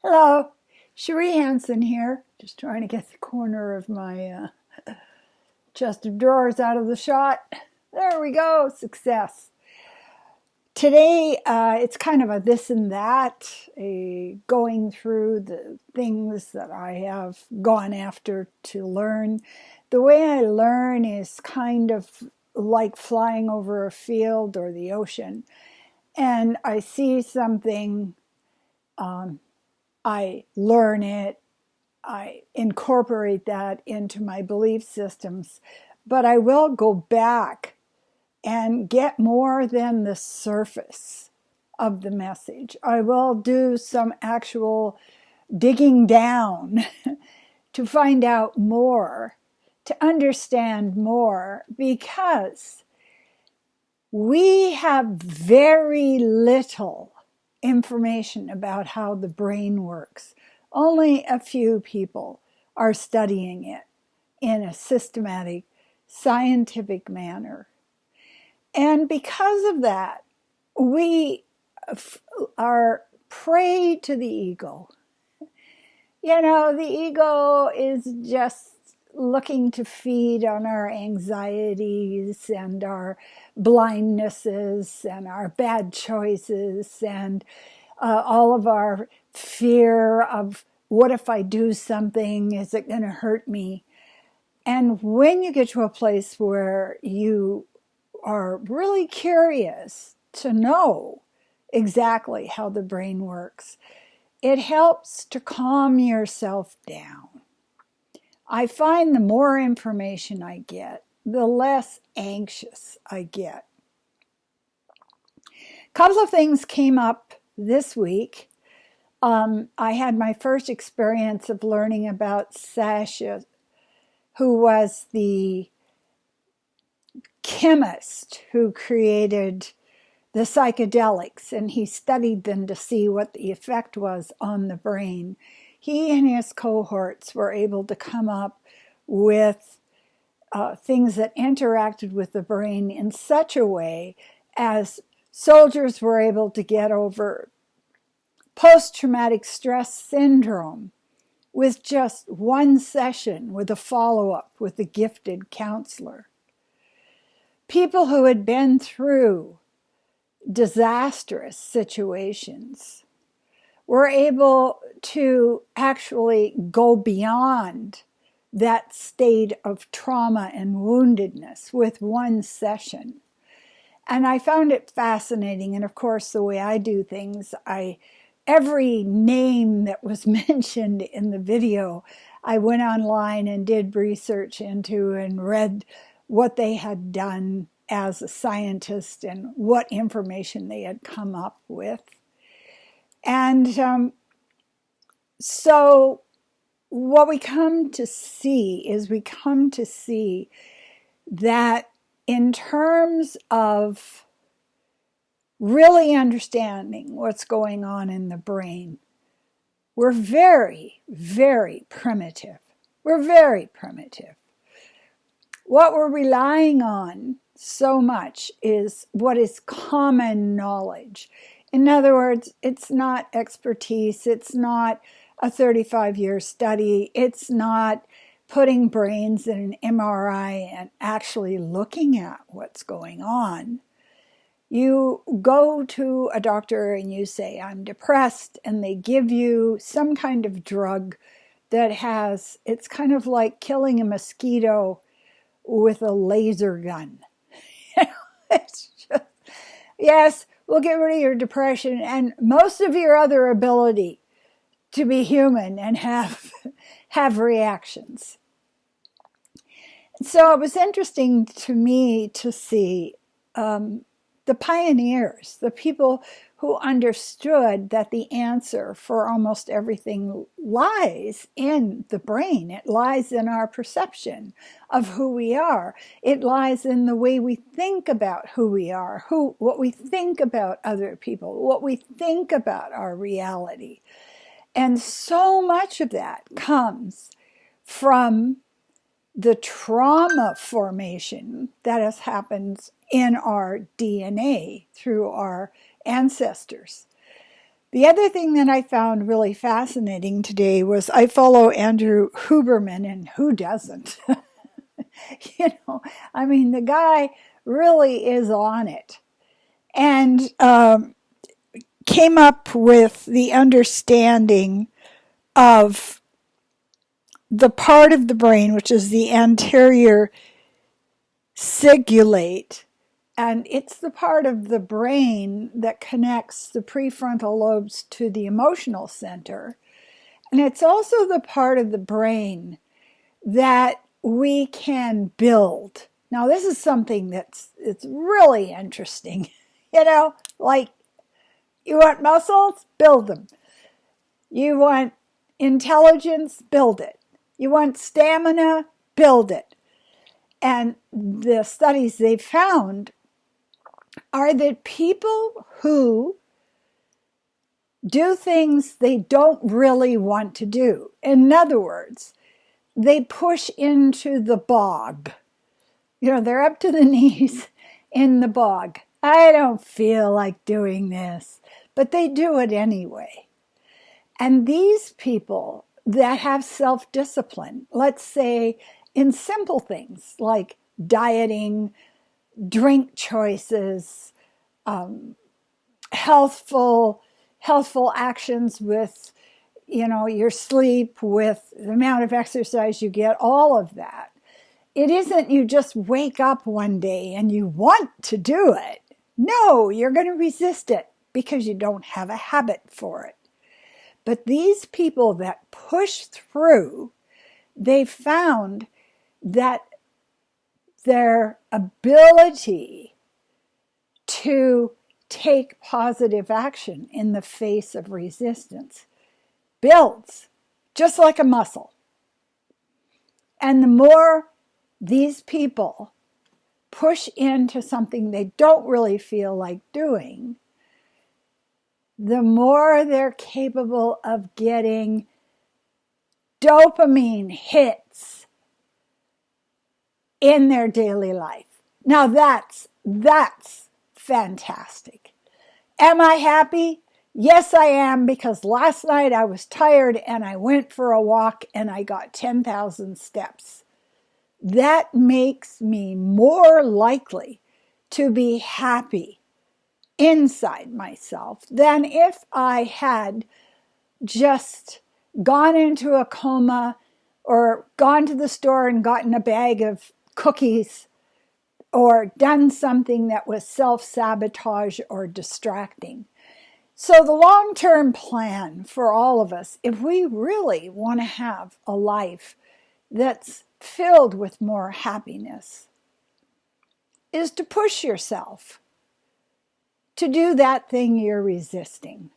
Hello, CherieHanson here. Just trying to get the corner of my chest of drawers out of the shot. There we go, success. Today, it's kind of a this and that, going through the things that I have gone after to learn. The way I learn is kind of like flying over a field or the ocean. And I see something, I learn it, I incorporate that into my belief systems, but I will go back and get more than the surface of the message. I will do some actual digging down to find out more, to understand more, because we have very little information about how the brain works. Only a few people are studying it in a systematic, scientific manner. And because of that, we are prey to the ego. You know, the ego is just looking to feed on our anxieties and our blindnesses and our bad choices and all of our fear of what if I do something, is it going to hurt me? And when you get to a place where you are really curious to know exactly how the brain works, it helps to calm yourself down. I find the more information I get, the less anxious I get. A couple of things came up this week. I had my first experience of learning about Sasha, who was the chemist who created the psychedelics, and he studied them to see what the effect was on the brain. He and his cohorts were able to come up with things that interacted with the brain in such a way as soldiers were able to get over post-traumatic stress syndrome with just one session with a follow-up with a gifted counselor. People who had been through disastrous situations were able to actually go beyond that state of trauma and woundedness with one session. And I found it fascinating. And of course, the way I do things, every name that was mentioned in the video, I went online and did research into and read what they had done as a scientist and what information they had come up with. And so what we come to see is that in terms of really understanding what's going on in the brain, we're very, very primitive. We're very primitive. What we're relying on so much is what is common knowledge. In other words, it's not expertise, it's not a 35-year study, it's not putting brains in an MRI and actually looking at what's going on. You go to a doctor and you say, I'm depressed, and they give you some kind of drug that it's kind of like killing a mosquito with a laser gun. It's just, yes, we'll get rid of your depression and most of your other ability to be human and have reactions. So it was interesting to me to see the pioneers, the people who understood that the answer for almost everything lies in the brain. It lies in our perception of who we are. It lies in the way we think about who we are, what we think about other people, what we think about our reality. And so much of that comes from the trauma formation that has happened in our DNA through our ancestors. The other thing that I found really fascinating today was I follow Andrew Huberman, and who doesn't? I mean, the guy really is on it. And came up with the understanding of the part of the brain, which is the anterior cingulate, and it's the part of the brain that connects the prefrontal lobes to the emotional center. And it's also the part of the brain that we can build. Now, this is something it's really interesting. Like, you want muscles? Build them. You want intelligence? Build it. You want stamina? Build it. And the studies they've found are that people who do things they don't really want to do, in other words, they push into the bog. They're up to the knees in the bog. I don't feel like doing this, but they do it anyway. And these people that have self-discipline, let's say in simple things like dieting, drink choices, healthful actions with, your sleep, with the amount of exercise you get, all of that. It isn't you just wake up one day and you want to do it. No, you're going to resist it because you don't have a habit for it. But these people that push through, they found that their ability to take positive action in the face of resistance builds, just like a muscle. And the more these people push into something they don't really feel like doing, the more they're capable of getting dopamine hits in their daily life. Now that's fantastic. Am I happy? Yes, I am, because last night I was tired and I went for a walk and I got 10,000 steps. That makes me more likely to be happy inside myself than if I had just gone into a coma or gone to the store and gotten a bag of cookies or done something that was self-sabotage or distracting. So the long-term plan for all of us, if we really want to have a life that's filled with more happiness, is to push yourself to do that thing you're resisting.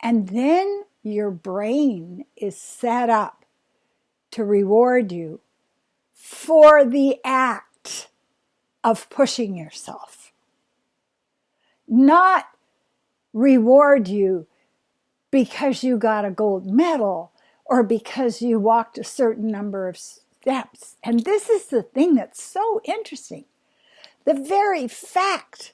And then your brain is set up to reward you for the act of pushing yourself. Not reward you because you got a gold medal or because you walked a certain number of steps. And this is the thing that's so interesting. The very fact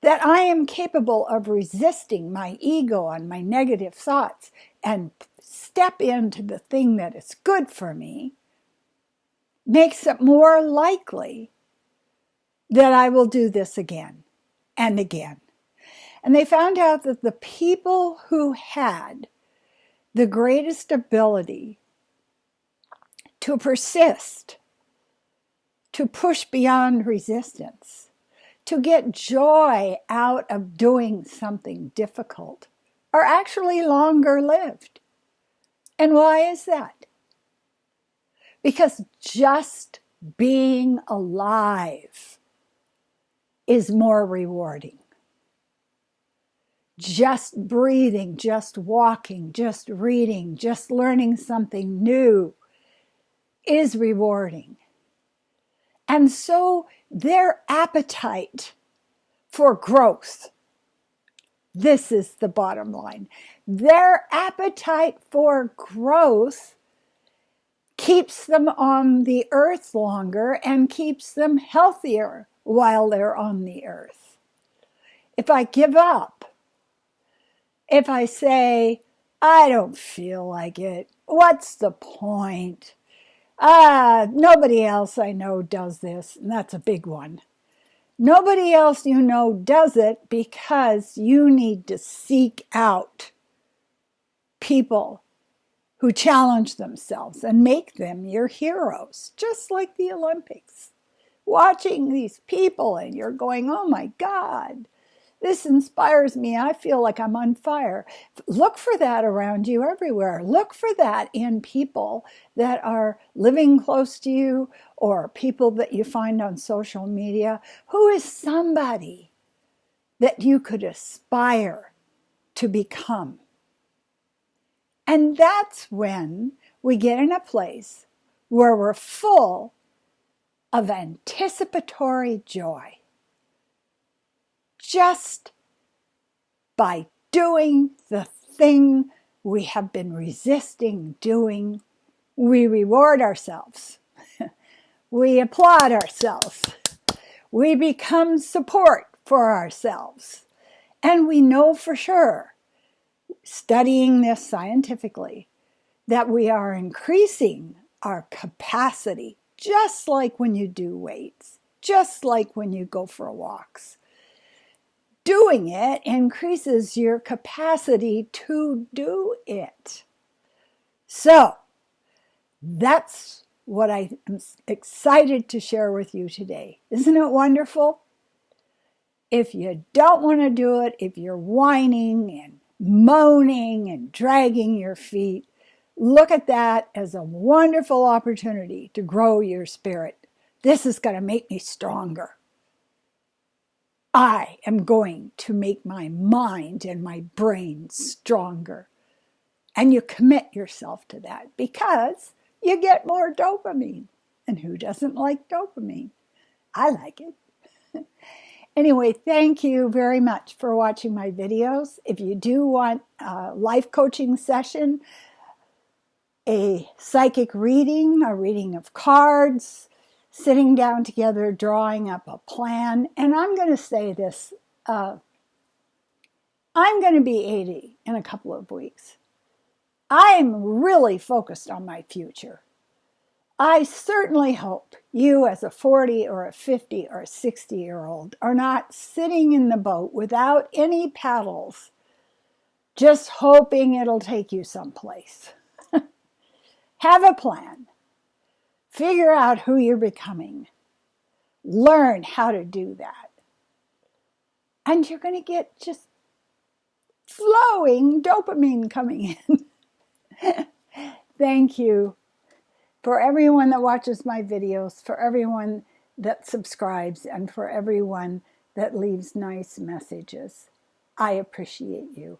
that I am capable of resisting my ego and my negative thoughts and step into the thing that is good for me makes it more likely that I will do this again and again. And they found out that the people who had the greatest ability to persist, to push beyond resistance, to get joy out of doing something difficult, are actually longer lived. And why is that? Because just being alive is more rewarding. Just breathing, just walking, just reading, just learning something new is rewarding. And so their appetite for growth, this is the bottom line, their appetite for growth keeps them on the earth longer and keeps them healthier while they're on the earth. If I give up, If I say, I don't feel like it, what's the point? Nobody else I know does this, and that's a big one. Nobody else you know does it because you need to seek out people who challenge themselves and make them your heroes, just like the Olympics. Watching these people and you're going, oh my God, this inspires me. I feel like I'm on fire. Look for that around you everywhere. Look for that in people that are living close to you or people that you find on social media. Who is somebody that you could aspire to become? And that's when we get in a place where we're full of anticipatory joy. Just by doing the thing we have been resisting doing, we reward ourselves. We applaud ourselves. We become support for ourselves. And we know for sure, studying this scientifically, that we are increasing our capacity, just like when you do weights, just like when you go for walks. Doing it increases your capacity to do it. So that's what I am excited to share with you today. Isn't it wonderful? If you don't want to do it, if you're whining and moaning and dragging your feet, look at that as a wonderful opportunity to grow your spirit. This is going to make me stronger. I am going to make my mind and my brain stronger. And you commit yourself to that because you get more dopamine. And who doesn't like dopamine? I like it. Anyway, thank you very much for watching my videos. If you do want a life coaching session, a psychic reading, a reading of cards, sitting down together, drawing up a plan. And I'm going to say this, I'm going to be 80 in a couple of weeks. I'm really focused on my future. I certainly hope you as a 40 or a 50 or a 60-year-old are not sitting in the boat without any paddles, just hoping it'll take you someplace. Have a plan. Figure out who you're becoming. Learn how to do that. And you're going to get just flowing dopamine coming in. Thank you for everyone that watches my videos, for everyone that subscribes, and for everyone that leaves nice messages. I appreciate you.